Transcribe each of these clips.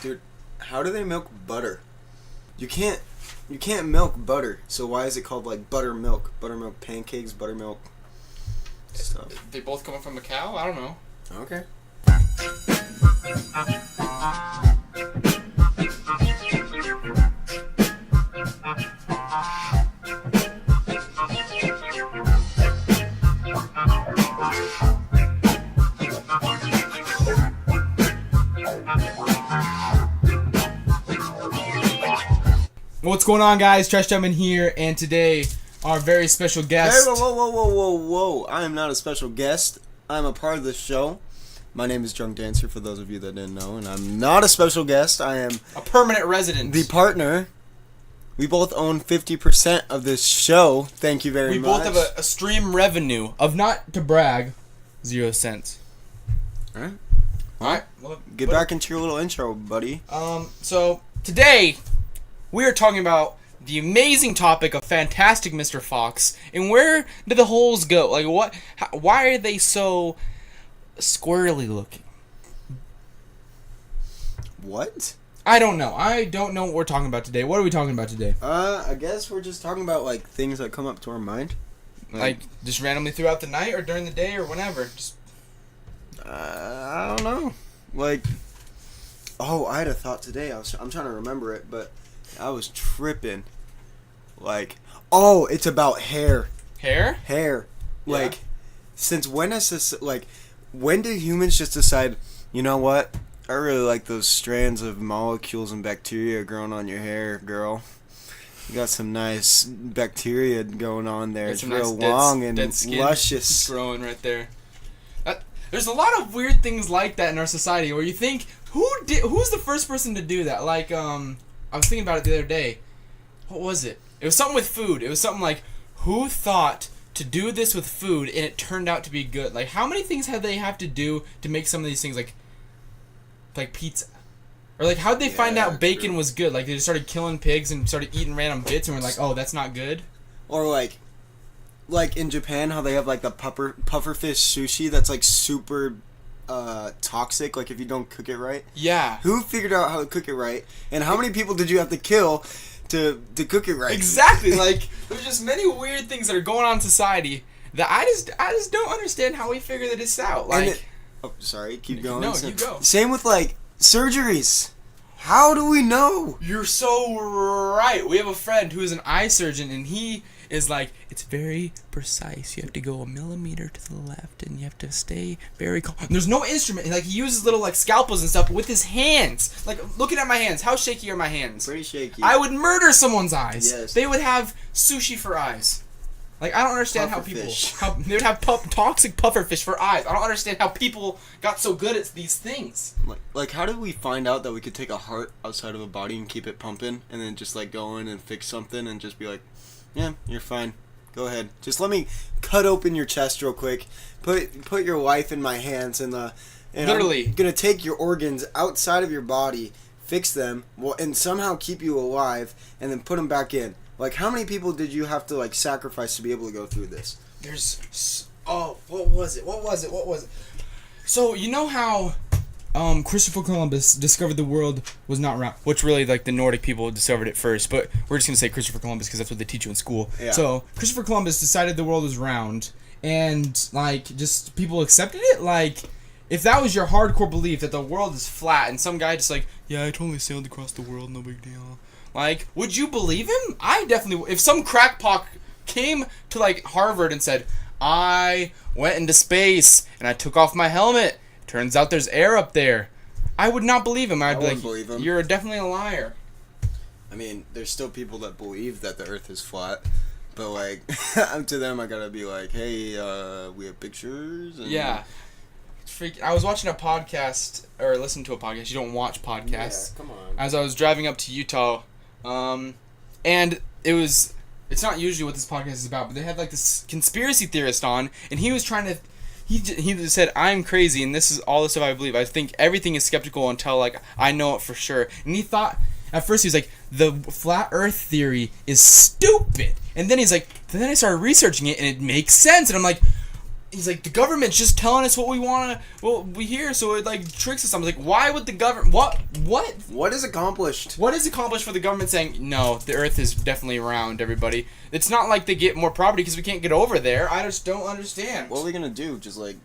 Dude, how do they milk butter? You can't milk butter. So why is it called like buttermilk? Buttermilk pancakes, buttermilk stuff. They both come from a cow? I don't know. Okay. What's going on, guys? Trash Gentleman here, and today our very special guest. Hey, whoa. I am not a special guest. I'm a part of the show. My name is Drunk Dancer, for those of you that didn't know, and I'm not a special guest. I am A permanent resident. the partner. We both own 50% of this show. Thank you very We much. both have a stream revenue of, not to brag, 0 cents. Alright. Alright. Well, Get back into your little intro, buddy. So, today, we are talking about the amazing topic of Fantastic Mr. Fox, and where do the holes go? Like, why are they so squirrely looking? What? I don't know. I don't know what we're talking about today. What are we talking about today? I guess we're just talking about, like, things that come up to our mind. Like, just randomly throughout the night or during the day or whenever? Just I don't know. Like, oh, I had a thought today. I'm trying to remember it, but I was tripping. Like, oh, it's about hair. hair? Hair. Yeah. Like, since when is this, like, when did humans just decide, you know what? I really like those strands of molecules and bacteria growing on your hair, girl. You got some nice bacteria going on there. Got It's some real nice long dead and skin luscious. growing right there. There's a lot of weird things like that in our society where you think, who's the first person to do that? Like, I was thinking about it the other day. What was it? It was something with food. It was something like, who thought to do this with food and it turned out to be good? Like, how many things have they have to do to make some of these things like pizza? Or like, how'd they find out bacon was good? Like, they just started killing pigs and started eating random bits and were like, oh, that's not good? Or like in Japan, how they have like the pufferfish sushi that's like super toxic. Like if you don't cook it right. Yeah. Who figured out how to cook it right? And how many people did you have to kill to cook it right? Exactly. Like, there's just many weird things that are going on in society that I just don't understand how we figure this out. Like, oh, sorry, keep going. No, you go. Same with like surgeries. How do we know? You're so right. We have a friend who is an eye surgeon, and he is like, it's very precise. You have to go a millimeter to the left, and you have to stay very calm. And there's no instrument. Like, he uses little like scalpels and stuff with his hands. Like, looking at my hands. How shaky are my hands? Pretty shaky. I would murder someone's eyes. Yes. They would have sushi for eyes. Like, I don't understand how they would have toxic pufferfish for eyes. I don't understand how people got so good at these things. Like, how did we find out that we could take a heart outside of a body and keep it pumping, and then just like go in and fix something and just be like, yeah, you're fine. Go ahead. Just let me cut open your chest real quick. Put your wife in my hands and Literally. I'm gonna take your organs outside of your body, fix them, and somehow keep you alive, and then put them back in. Like, how many people did you have to, like, sacrifice to be able to go through this? What was it? So, you know how Christopher Columbus discovered the world was not round, which really, like, the Nordic people discovered it first, but we're just going to say Christopher Columbus because that's what they teach you in school. Yeah. So, Christopher Columbus decided the world was round, and, like, just people accepted it? Like, if that was your hardcore belief that the world is flat, and some guy just like, yeah, I totally sailed across the world, no big deal. Like, would you believe him? I definitely would. If some crackpot came to, like, Harvard and said, I went into space and I took off my helmet, turns out there's air up there, I would not believe him. I'd be like, believe him. You're definitely a liar. I mean, there's still people that believe that the earth is flat, but, like, to them I gotta be like, hey, we have pictures? And Yeah. I was watching a podcast, or listening to a podcast. You don't watch podcasts. Yeah, come on. As I was driving up to Utah, and it's not usually what this podcast is about, but they had like this conspiracy theorist on, and he was trying to, he just said, I'm crazy, and this is all the stuff I believe. I think everything is skeptical until, like, I know it for sure. And he thought, at first he was like, the flat earth theory is stupid. And then he's like, then I started researching it, and it makes sense. And I'm like, he's like, the government's just telling us what we want to, what we hear, so it like tricks us. I'm like, why would the government, What is accomplished? What is accomplished for the government saying, no, the Earth is definitely round, everybody? It's not like they get more property because we can't get over there. I just don't understand. What are we gonna do? Just like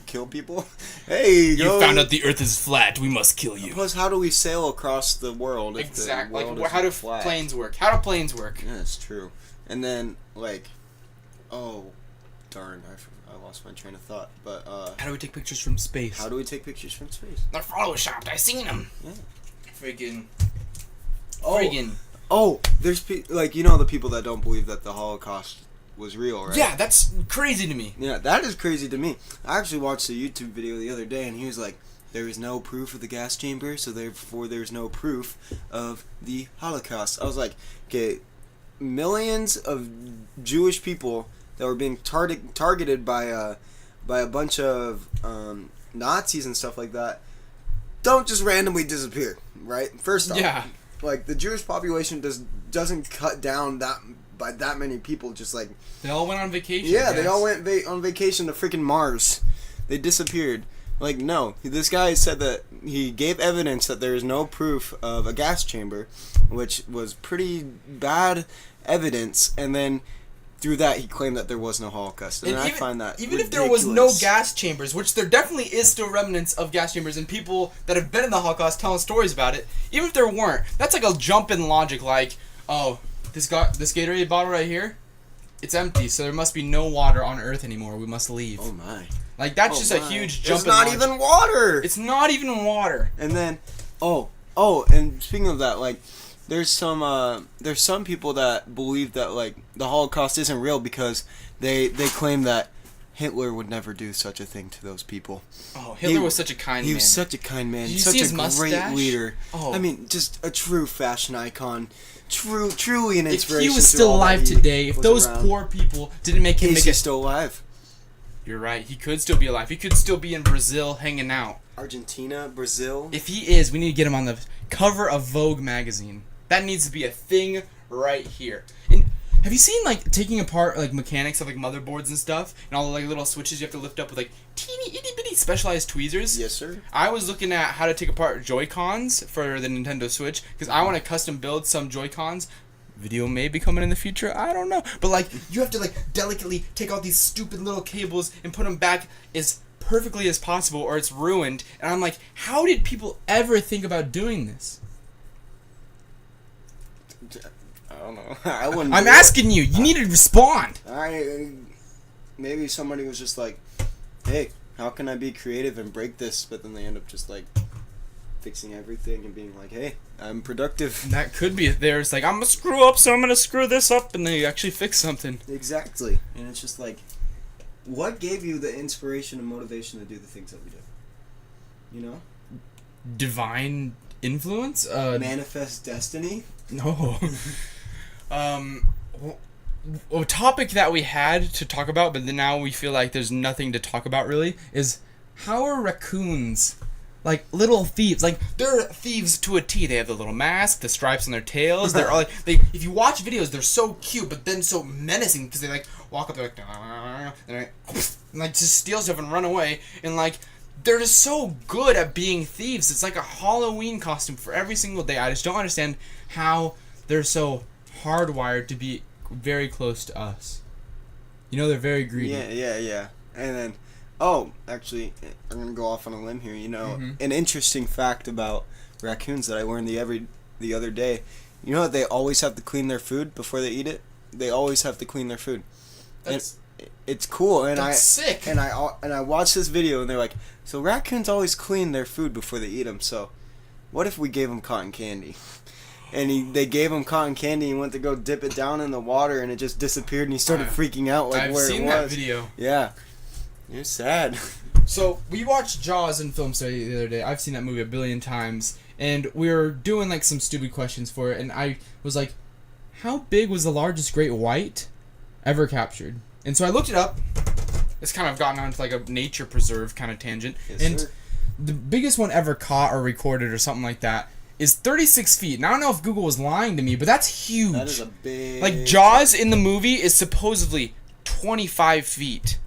kill people? Hey, You found out the Earth is flat. We must kill you. Plus, how do we sail across the world? If Exactly. The world Like, how do isn't flat? planes work? How do planes work? Yeah, that's true. And then like, oh, darn, I lost my train of thought. But How do we take pictures from space? how do we take pictures from space? They're photoshopped. I seen them. Yeah. Friggin'. Oh. Friggin'. Oh, there's like the people that don't believe that the Holocaust was real, right? Yeah, that's crazy to me. Yeah, that is crazy to me. I actually watched a YouTube video the other day, and he was like, "There is no proof of the gas chamber, so therefore there's no proof of the Holocaust." I was like, "Okay, millions of Jewish people that were being targeted by a bunch of Nazis and stuff like that don't just randomly disappear, right? First off, Yeah. like the Jewish population doesn't cut down by that many people. Just like They all went on vacation. yeah, I they guess. all went on vacation to freaking Mars. They disappeared. Like, no, this guy said that he gave evidence that there is no proof of a gas chamber, which was pretty bad evidence, and then through that he claimed that there was no Holocaust, and I find that even if there was no ridiculous. gas chambers, which there definitely is still remnants of gas chambers, and people that have been in the Holocaust telling stories about it, even if there weren't, that's like a jump in logic. Like, oh, this Gatorade bottle right here, it's empty, so there must be no water on Earth anymore. We must leave. Oh my! Like that's Oh just a my. huge jump. It's in not logic. even water. It's not even water. And then, and speaking of that, like, there's some people that believe that like the Holocaust isn't real because they claim that Hitler would never do such a thing to those people. Oh, Hitler was such a kind He man. was such a kind man, Did you such see a his great mustache? leader. Oh. I mean, just a true fashion icon, truly an If inspiration. he was to still all that alive he today, if was those around. poor people didn't make him Is make he it, still alive? you're right. He could still be alive. He could still be in Brazil hanging out. Argentina, Brazil. If he is, we need to get him on the cover of Vogue magazine. That needs to be a thing right here. And have you seen like taking apart like mechanics of like motherboards and stuff, and all the like little switches you have to lift up with like teeny itty bitty specialized tweezers? Yes, sir. I was looking at how to take apart Joy-Cons for the Nintendo Switch because I want to custom build some Joy-Cons. Video may be coming in the future, I don't know. But like you have to like delicately take out these stupid little cables and put them back as perfectly as possible or it's ruined. And I'm like, how did people ever think about doing this? I don't know. I wouldn't. I'm do it. asking you. You need to respond. Maybe somebody was just like, "Hey, how can I be creative and break this?" But then they end up just like fixing everything and being like, "Hey, I'm productive." That could be it. There's like, I'm gonna screw up, so I'm gonna screw this up, and they actually fix something. Exactly. And it's just like, what gave you the inspiration and motivation to do the things that we do? You know, Divine influence? manifest destiny. No. A topic that we had to talk about, but then now we feel like there's nothing to talk about really, is how are raccoons like little thieves? Like they're thieves to a T. They have the little mask, the stripes on their tails. They're all like if you watch videos, they're so cute, but then so menacing because they like walk up, they're like, and like just steal stuff and run away, and like they're just so good at being thieves. It's like a Halloween costume for every single day. I just don't understand how they're so hardwired to be very close to us. You know, they're very greedy. Yeah. And then, actually, I'm gonna go off on a limb here. You know, Mm-hmm. an interesting fact about raccoons that I learned the other day. You know that they always have to clean their food before they eat it. They always have to clean their food. That's It's cool, and That's sick. And I watched this video, and they're like, so raccoons always clean their food before they eat them. So, what if we gave them cotton candy? And they gave him cotton candy and went to go dip it down in the water, and it just disappeared, and he started freaking out like I've where seen it was. that video. Yeah, you're sad. So we watched Jaws in film study the other day. I've seen that movie a billion times, and we were doing like some stupid questions for it, and I was like, how big was the largest great white ever captured? And so I looked it up. It's kind of gotten onto like a nature preserve kind of tangent. Yes, and sir. the biggest one ever caught or recorded or something like that is 36 feet. Now I don't know if Google was lying to me, but that's huge. That is a big. Like Jaws in the movie is supposedly 25 feet.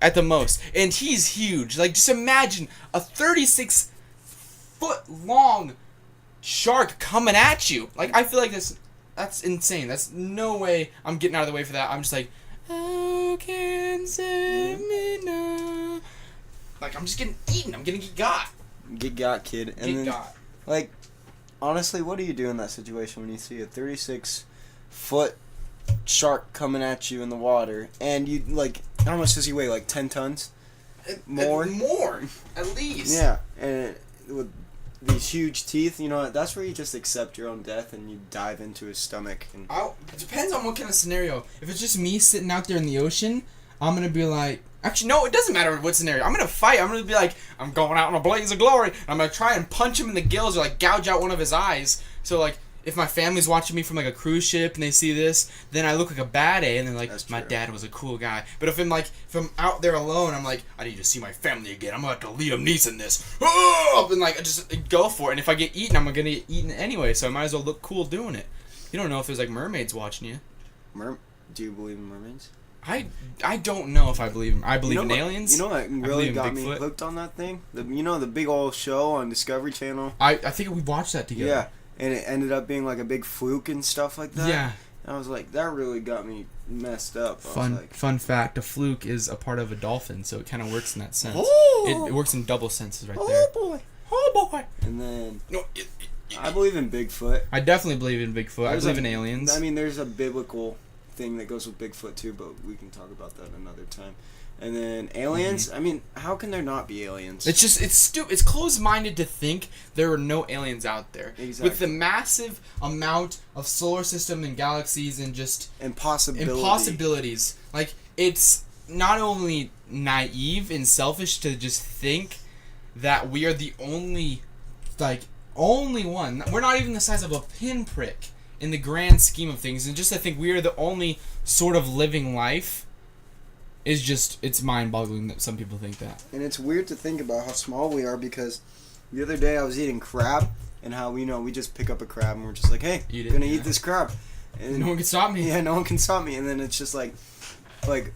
at the most, and he's huge. Like, just imagine a 36-foot long shark coming at you. Like, I feel like that's insane. That's no way I'm getting out of the way for that. I'm just like, how can save me now? Like, I'm just getting eaten. I'm gonna get got. Get got, kid. And Get then, got. like, honestly, what do you do in that situation when you see a 36-foot shark coming at you in the water, and you, like, how much does he weigh? Like 10 tons? More? More, at least. Yeah, and with these huge teeth, you know, that's where you just accept your own death and you dive into his stomach. And It depends on what kind of scenario. If it's just me sitting out there in the ocean, I'm gonna be like, actually, no, it doesn't matter what scenario. I'm gonna fight. I'm gonna be like, I'm going out in a blaze of glory. And I'm gonna try and punch him in the gills or like gouge out one of his eyes. So like, if my family's watching me from like a cruise ship and they see this, then I look like a bad A, and they're like, my dad was a cool guy. But if I'm out there alone, I'm like, I need to see my family again. I'm about to Liam Neeson this. And like, I just go for it. And if I get eaten, I'm gonna get eaten anyway. So I might as well look cool doing it. You don't know if there's like mermaids watching you. Do you believe in mermaids? I don't know if I believe in. I believe You know in what- aliens. You know what really in got me Bigfoot. hooked on that thing? The big old show on Discovery Channel? I think we watched that together. Yeah, and it ended up being like a big fluke and stuff like that. Yeah. And I was like, that really got me messed up. I was like, Fun fact: a fluke is a part of a dolphin, so it kind of works in that sense. Oh! It works in double senses right oh there. boy. Oh boy! And then No, I believe in Bigfoot. I definitely believe in Bigfoot. I There's believe a- in aliens. I mean, there's a biblical thing that goes with Bigfoot too, but we can talk about that another time. And then aliens. I mean, how can there not be aliens? it's stupid. It's closed-minded to think there are no aliens out there. Exactly. With the massive amount of solar system and galaxies and just impossibilities. Like, it's not only naive and selfish to just think that we are the only one. We're not even the size of a pinprick in the grand scheme of things, and just to think we are the only sort of living life is just, it's mind-boggling that some people think that. And it's weird to think about how small we are, because the other day I was eating crab, and how we just pick up a crab and we're just like, hey, Eat it, gonna yeah. eat this crab. And No one can stop me. yeah, no one can stop me. And then it's just like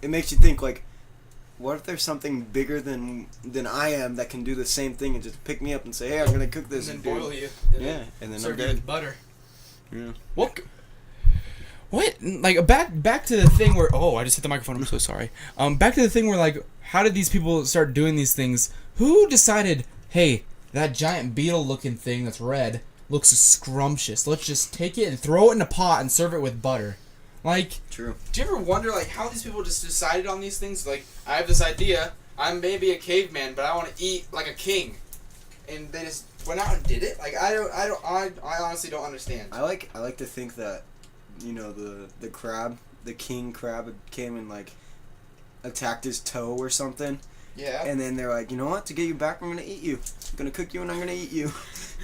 it makes you think, like, what if there's something bigger than I am that can do the same thing and just pick me up and say, hey, I'm gonna cook this And dude. then boil you. Yeah, and then I'm Serve you dead. with butter. Yeah. What? Like, back to the thing where... Oh, I just hit the microphone. I'm so sorry. Back to the thing where, like, how did these people start doing these things? Who decided, hey, that giant beetle-looking thing that's red looks scrumptious. Let's just take it and throw it in a pot and serve it with butter. Like, True. do you ever wonder, like, how these people just decided on these things? Like, I have this idea. I'm maybe a caveman, but I want to eat like a king. And they just went out and did it? Like, I honestly don't understand. I like to think that, the crab, the king crab, came and like attacked his toe or something. Yeah. And then they're like, you know what? To get you back, I'm gonna eat you. I'm gonna cook you and I'm gonna eat you.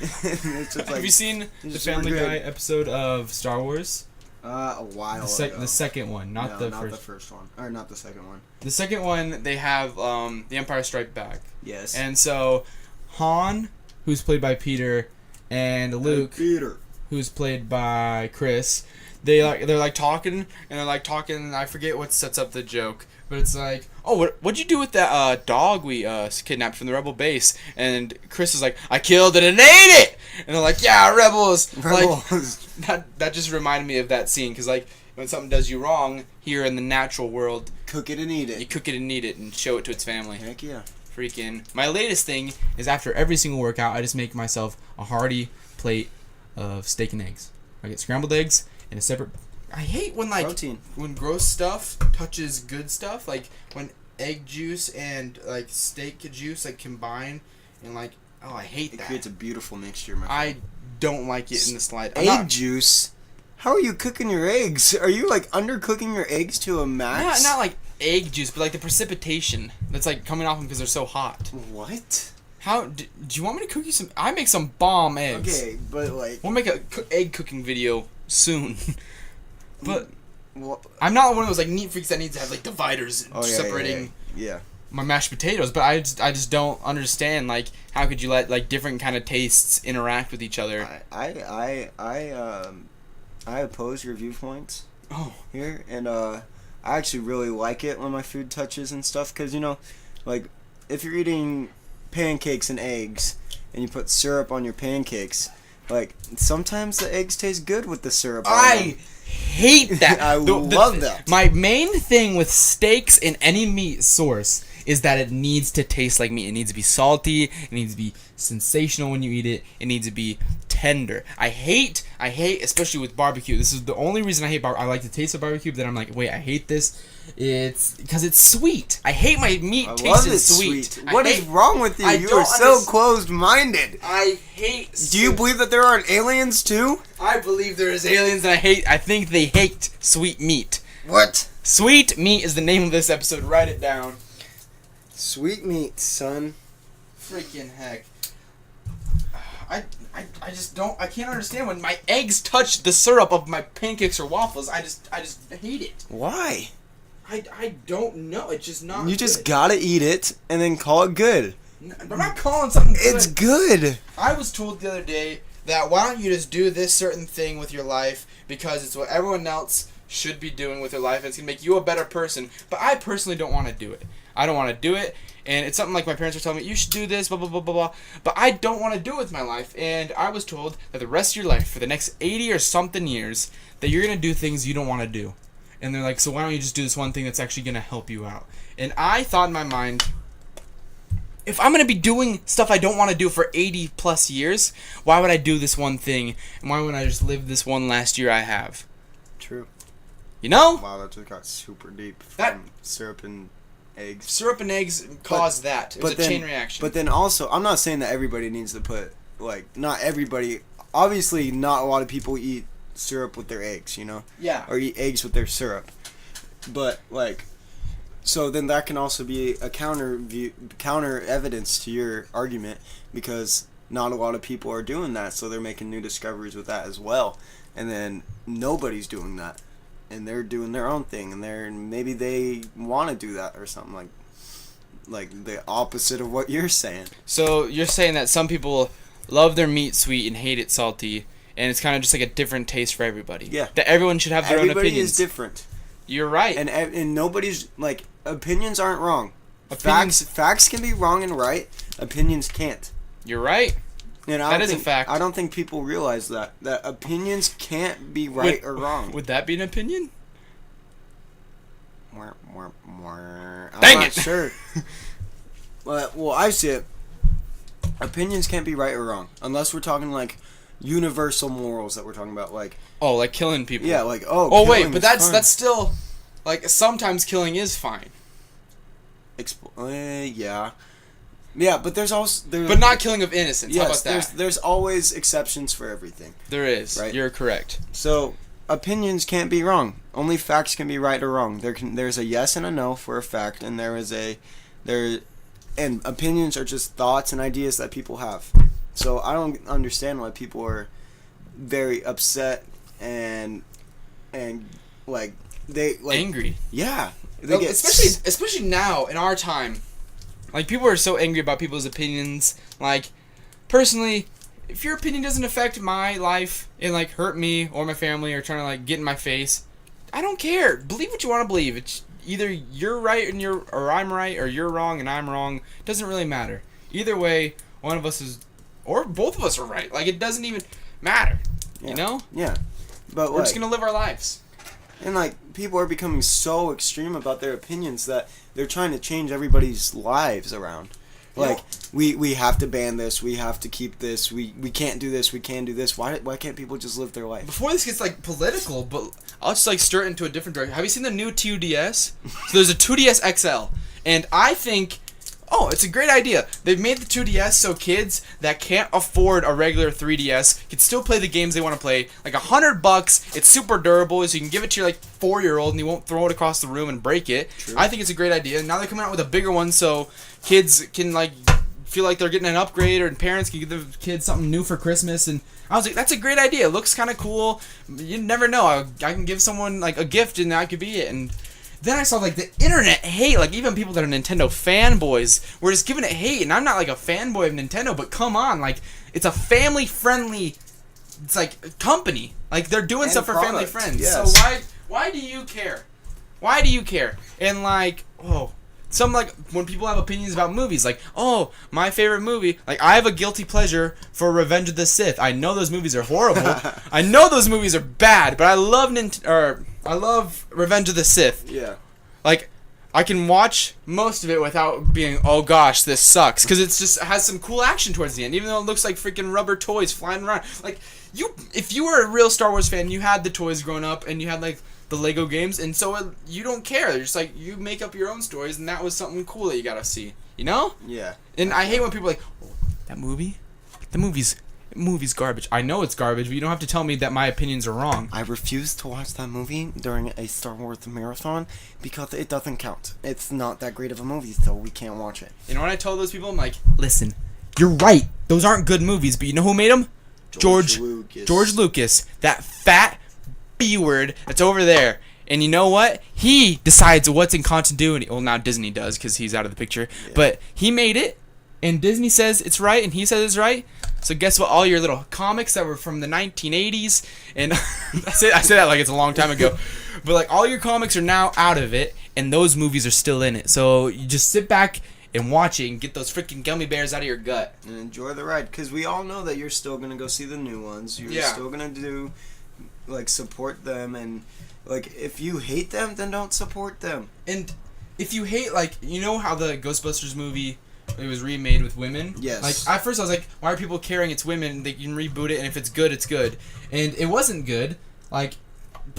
And it's just Have you seen the it's super Family good. Guy episode of Star Wars? A while ago. The second one, not the not first. the first one, or not the second one. The second one, they have The Empire Strikes Back, Yes. and so Han, who's played by Peter, and Luke, Peter. who's played by Chris, they're like talking, and I forget what sets up the joke, but it's like, oh, what'd you do with that dog we kidnapped from the rebel base? And Chris is like, I killed it and ate it. And they're like, yeah, rebels. Rebels. Like, that just reminded me of that scene, because like when something does you wrong here in the natural world, Cook it and eat you it. cook it and eat it and show it to its family. Heck yeah. Freaking. My latest thing is after every single workout, I just make myself a hearty plate of steak and eggs. I get scrambled eggs in a separate. I hate when like Protein. when gross stuff touches good stuff, like when egg juice and like steak juice like combine, and like, oh, I hate It that. creates a beautiful mixture, my I friend. don't like it in the slide. I'm Egg not- juice? How are you cooking your eggs? Are you like undercooking your eggs to a max? Not like egg juice, but like the precipitation that's like coming off them because they're so hot. What? How do you want me to cook you some? I make some bomb eggs. Okay, but like, We'll make a egg cooking video soon. But what? I'm not one of those like neat freaks that needs to have like dividers Oh, yeah, separating Yeah. my mashed potatoes. But I just don't understand, like, how could you let like different kind of tastes interact with each other? I oppose your viewpoints Oh, here, and I actually really like it when my food touches and stuff, because, you know, like, if you're eating pancakes and eggs, and you put syrup on your pancakes, like, sometimes the eggs taste good with the syrup on them. I hate that. I love that. My main thing with steaks in any meat source is that it needs to taste like meat. It needs to be salty. It needs to be sensational when you eat it. It needs to be tender. I hate, especially with barbecue. This is the only reason I hate barbecue. I like the taste of barbecue, but then I'm like, wait, I hate this. It's because it's sweet. I hate my meat I love tasting it sweet. What is wrong with you? You are so closed-minded. I hate. Do you believe that there aren't aliens too? I believe there is aliens, and I think they hate sweet meat. What? Sweet meat is the name of this episode. Write it down. Sweet meat, son. Freaking heck. I just don't. I can't understand when my eggs touch the syrup of my pancakes or waffles. I just hate it. Why? I don't know. It's just not. You just gotta eat it and then call it good. I'm not calling something good. It's good. I was told the other day that why don't you just do this certain thing with your life because it's what everyone else should be doing with their life and it's gonna make you a better person. But I personally don't want to do it. I don't want to do it. And it's something like my parents are telling me, you should do this, blah, blah, blah, blah, blah. But I don't want to do it with my life. And I was told that the rest of your life, for the next 80 or something years, that you're going to do things you don't want to do. And they're like, so why don't you just do this one thing that's actually going to help you out? And I thought in my mind, if I'm going to be doing stuff I don't want to do for 80 plus years, why would I do this one thing? And why wouldn't I just live this one last year I have? True. You know? Wow, that just got super deep from That- syrup and eggs. Syrup and eggs caused that. It was a chain reaction. But then also, I'm not saying that everybody needs to put, like, not everybody, obviously not a lot of people eat syrup with their eggs, you know? Yeah. Or eat eggs with their syrup. But, like, so then that can also be a counter evidence to your argument, because not a lot of people are doing that, so they're making new discoveries with that as well. And then nobody's doing that. And they're doing their own thing, and maybe they want to do that or something like the opposite of what you're saying. So you're saying that some people love their meat sweet and hate it salty, and it's kind of just like a different taste for everybody. Yeah. That everyone should have their own Everybody opinions. is different, You're right. and nobody's like opinions aren't wrong. Opinions- Facts can be wrong and right. Opinions can't. You're right. And That is a fact. I don't think people realize that opinions can't be right or wrong. Would that be an opinion? I'm Dang not it. sure. Well, I see it. Opinions can't be right or wrong unless we're talking like universal morals that we're talking about, like Oh, like killing people. yeah, like Oh killing wait, but is that's fine. still like sometimes killing is fine, yeah, but there's also but not killing of innocence. How yes, about that? there's always exceptions for everything. There is. Right. You're correct. So opinions can't be wrong. Only facts can be right or wrong. There's a yes and a no for a fact, and and opinions are just thoughts and ideas that people have. So I don't understand why people are very upset and like they like Angry. Yeah, they get Especially now in our time. Like people are so angry about people's opinions. Like personally, if your opinion doesn't affect my life and like hurt me or my family or trying to like get in my face, I don't care. Believe what you want to believe. It's either you're right and or I'm right, or you're wrong and I'm wrong. It doesn't really matter. Either way, one of us is or both of us are right. Like it doesn't even matter. Yeah. You know? Yeah, but We're just gonna live our lives. and like people are becoming so extreme about their opinions that they're trying to change everybody's lives around. Like we have to ban this, we have to keep this, we can't do this, we can do this. Why can't people just live their life? Before this gets like political, but I'll just like stir it into a different direction. Have you seen the new 2DS? So there's a 2DS XL, and I think, oh, it's a great idea. They've made the 2DS so kids that can't afford a regular 3DS can still play the games they want to play. Like $100, it's super durable, so you can give it to your like 4-year-old and you won't throw it across the room and break it. True. I think it's a great idea. And now they're coming out with a bigger one so kids can like feel like they're getting an upgrade, or parents can give the kids something new for Christmas. And I was like, that's a great idea. It looks kind of cool. You never know. I can give someone like a gift and that could be it. And then I saw like the internet hate, like even people that are Nintendo fanboys were just giving it hate. And I'm not like a fanboy of Nintendo, but come on, like it's a family friendly, it's like company. Like they're doing And stuff for family product, friends. yes. So why do you care? Why do you care? And like, some like when people have opinions about movies, like, oh, my favorite movie, like I have a guilty pleasure for Revenge of the Sith. I know those movies are horrible. I know those movies are bad, but I love I love Revenge of the Sith. Yeah. Like, I can watch most of it without being, oh gosh, this sucks, because it's just has some cool action towards the end, even though it looks like freaking rubber toys flying around. Like, if you were a real Star Wars fan, you had the toys growing up, and you had like the Lego games, and so you don't care. You're just like, you make up your own stories, and that was something cool that you gotta see, you know? Yeah. And I hate when people are like, oh, that movie's garbage. I know it's garbage, but you don't have to tell me that my opinions are wrong. I refuse to watch that movie during a Star Wars marathon because it doesn't count. It's not that great of a movie, so we can't watch it. You know what I told those people? I'm like, listen, you're right. Those aren't good movies, but you know who made them? George Lucas. That fat B-word that's over there. And you know what? He decides what's in continuity. Well, now Disney does because he's out of the picture. Yeah. But he made it, and Disney says it's right, and he says it's right. So guess what? All your little comics that were from the 1980s, and I say that like it's a long time ago, but like all your comics are now out of it, and those movies are still in it. So you just sit back and watch it and get those freaking gummy bears out of your gut. And enjoy the ride, because we all know that you're still going to go see the new ones. You're still going to support them, and like if you hate them, then don't support them. And if you hate, like, you know how the Ghostbusters movie, it was remade with women? Yes. Like, at first I was like, why are people caring it's women? They can reboot it, and if it's good, it's good. And it wasn't good. Like,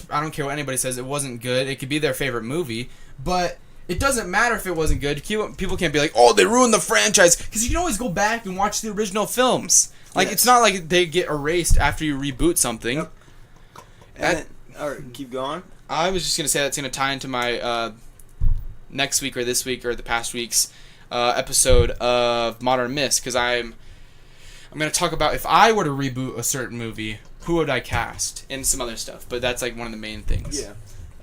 I don't care what anybody says, it wasn't good. It could be their favorite movie, but it doesn't matter if it wasn't good. People can't be like, oh, they ruined the franchise, because you can always go back and watch the original films. Like, It's not like they get erased after you reboot something. Yep. And alright, keep going. I was just going to say that's going to tie into my next week or this week or the past week's episode of Modern Myths, because I'm going to talk about if I were to reboot a certain movie, who would I cast, and some other stuff. But that's like one of the main things. Yeah.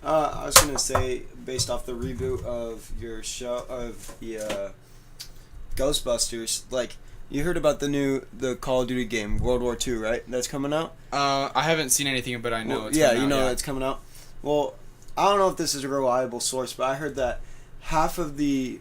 I was going to say, based off the reboot of your show, of the Ghostbusters, like, you heard about the Call of Duty game, World War II, right? That's coming out? I haven't seen anything, but I know it's coming out. Yeah, you know that's coming out. Well, I don't know if this is a reliable source, but I heard that half of the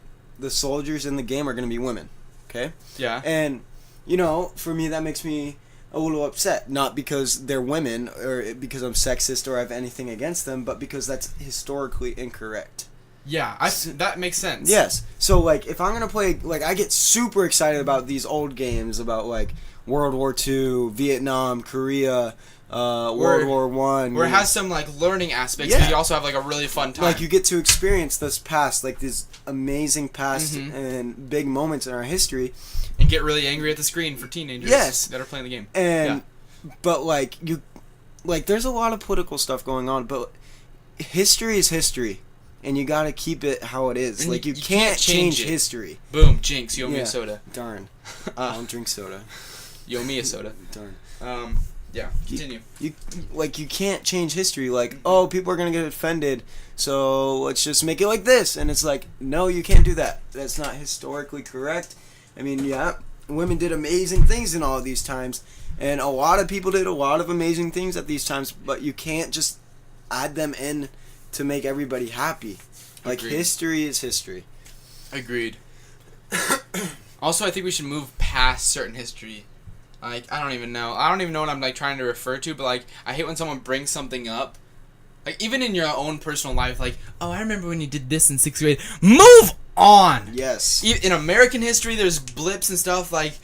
soldiers in the game are going to be women, okay? Yeah. And, you know, for me, that makes me a little upset. Not because they're women, or because I'm sexist or I have anything against them, but because that's historically incorrect. Yeah, that makes sense. Yes. So, like, if I'm going to play, like, I get super excited about these old games about, like, World War II, Vietnam, Korea, World War One. Where it has some, like, learning aspects, but you also have, like, a really fun time. Like, you get to experience this past, like, these amazing past and big moments in our history. And get really angry at the screen for teenagers that are playing the game. And, but, like, there's a lot of political stuff going on, but history is history. And you gotta keep it how it is. And like, you can't change history. Boom, jinx, you owe me a soda. Darn. I don't drink soda. You owe me a soda. Darn. Yeah, continue. You can't change history. Like, oh, people are gonna get offended, so let's just make it like this. And it's like, no, you can't do that. That's not historically correct. I mean, yeah, women did amazing things in all of these times. And a lot of people did a lot of amazing things at these times, but you can't just add them in to make everybody happy. Like, Agreed. History is history. Agreed. Also, I think we should move past certain history. Like, I don't even know what I'm, like, trying to refer to, but, like, I hate when someone brings something up. Like, even in your own personal life, like, oh, I remember when you did this in 6th grade. Move on! Yes. In American history, there's blips and stuff, like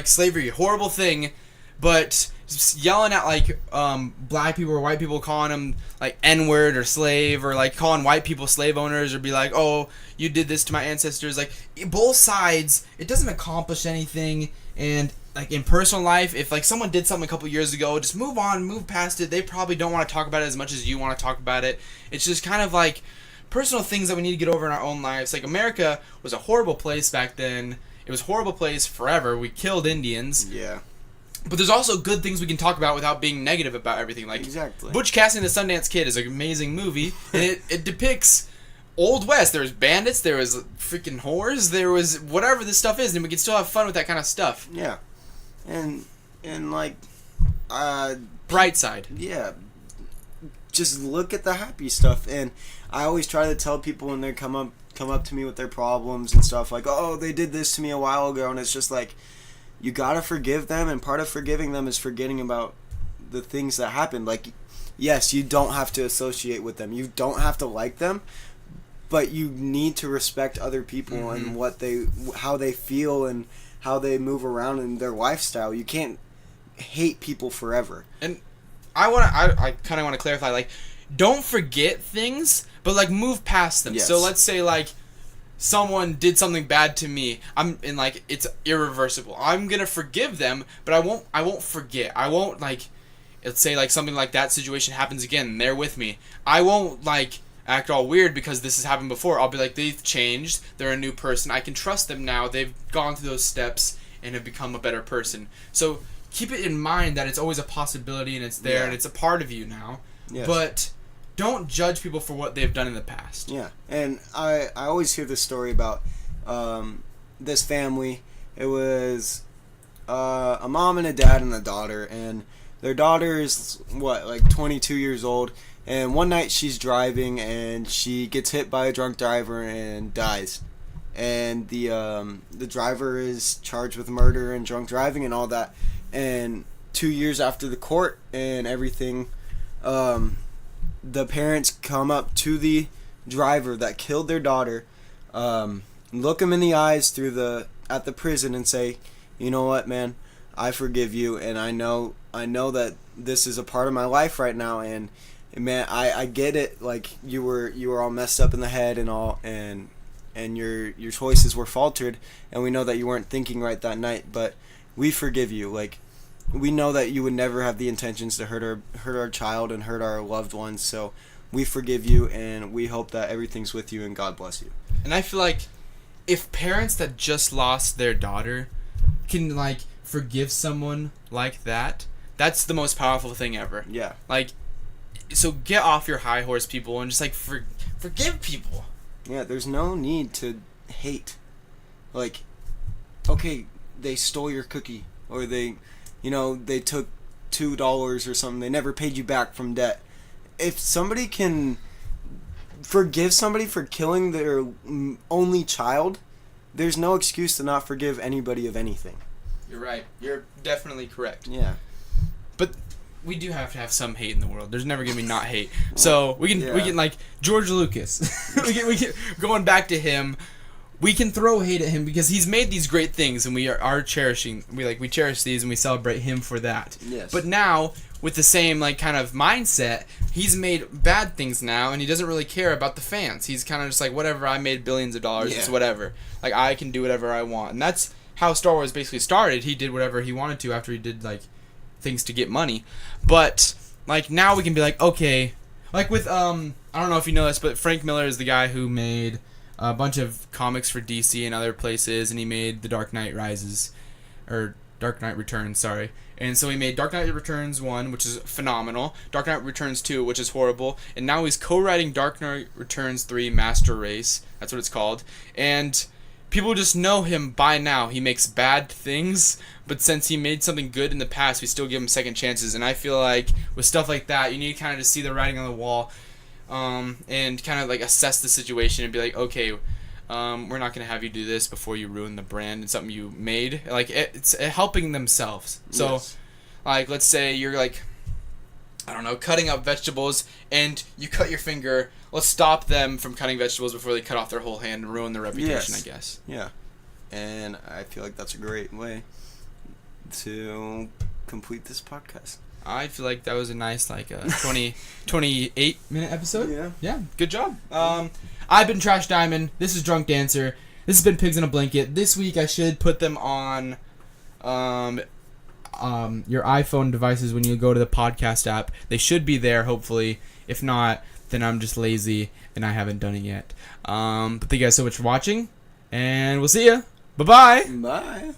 slavery, horrible thing, but just yelling at, like, black people or white people, calling them, like, N-word or slave, or, like, calling white people slave owners, or be like, oh, you did this to my ancestors. Like, both sides, it doesn't accomplish anything. And, like, in personal life, if, like, someone did something a couple years ago, just move on, move past it. They probably don't want to talk about it as much as you want to talk about it. It's just kind of, like, personal things that we need to get over in our own lives. Like, America was a horrible place back then. It was a horrible place forever. We killed Indians. Yeah. But there's also good things we can talk about without being negative about everything. Like, exactly. Butch Cassidy and the Sundance Kid is an amazing movie, and it depicts Old West. There was bandits, there was freaking whores, there was whatever this stuff is, and we can still have fun with that kind of stuff. Yeah. And like, Bright side. Yeah. just look at the happy stuff. And I always try to tell people when they come up to me with their problems and stuff, like, oh, they did this to me a while ago, and it's just like, you gotta forgive them, and part of forgiving them is forgetting about the things that happened. Like, yes, you don't have to associate with them, you don't have to like them, but you need to respect other people and how they feel and how they move around in their lifestyle. You can't hate people forever. And I kind of want to clarify, like, don't forget things, but like move past them. Yes. So let's say like someone did something bad to me. It's irreversible. I'm gonna forgive them, but I won't forget. I won't, like, let's say like something like that situation happens again and they're with me. I won't like act all weird because this has happened before. I'll be like, they've changed. They're a new person. I can trust them now. They've gone through those steps and have become a better person. So keep it in mind that it's always a possibility and it's there and it's a part of you now. Yes. But don't judge people for what they've done in the past. Yeah, and I always hear this story about this family. It was a mom and a dad and a daughter, and their daughter is, like 22 years old, and one night she's driving and she gets hit by a drunk driver and dies. And the driver is charged with murder and drunk driving and all that. And 2 years after the court and everything, the parents come up to the driver that killed their daughter, look him in the eyes at the prison and say, you know what, man, I forgive you, and I know that this is a part of my life right now, and man, I get it, like, you were all messed up in the head and all, and your choices were faltered, and we know that you weren't thinking right that night, but we forgive you. Like, we know that you would never have the intentions to hurt our child and hurt our loved ones, so we forgive you, and we hope that everything's with you, and God bless you. And I feel like if parents that just lost their daughter can, like, forgive someone like that, that's the most powerful thing ever. Yeah. Like, so get off your high horse, people, and just, like, forgive people. Yeah, there's no need to hate. Like, okay, they stole your cookie, or they took $2 or something. They never paid you back from debt. If somebody can forgive somebody for killing their only child, there's no excuse to not forgive anybody of anything. You're right. You're definitely correct. Yeah. But we do have to have some hate in the world. There's never gonna be not hate. So we can like George Lucas. we can going back to him. We can throw hate at him because he's made these great things, and we are cherishing. We cherish these, and we celebrate him for that. Yes. But now, with the same like kind of mindset, he's made bad things now, and he doesn't really care about the fans. He's kind of just like, whatever. I made billions of dollars. Yeah. It's whatever. Like, I can do whatever I want, and that's how Star Wars basically started. He did whatever he wanted to after he did like things to get money. But like now we can be like, okay, like with I don't know if you know this, but Frank Miller is the guy who made a bunch of comics for DC and other places, and he made The Dark Knight Rises, or Dark Knight Returns, sorry. And so he made Dark Knight Returns 1, which is phenomenal, Dark Knight Returns 2, which is horrible, and now he's co-writing Dark Knight Returns 3 Master Race, that's what it's called, and people just know him by now. He makes bad things, but since he made something good in the past, we still give him second chances, and I feel like with stuff like that, you need kind of to see the writing on the wall, and kind of like assess the situation and be like, okay, we're not going to have you do this before you ruin the brand and something you made. Like, it's helping themselves. So, Yes. like, let's say you're like, I don't know, cutting up vegetables and you cut your finger. Let's stop them from cutting vegetables before they cut off their whole hand and ruin their reputation, Yes. I guess. Yeah. And I feel like that's a great way to complete this podcast. I feel like that was a nice, like, 28-minute episode. Yeah. Yeah, good job. I've been Trash Diamond. This is Drunk Dancer. This has been Pigs in a Blanket. This week I should put them on your iPhone devices when you go to the podcast app. They should be there, hopefully. If not, then I'm just lazy and I haven't done it yet. But thank you guys so much for watching, and we'll see ya. Bye-bye. Bye.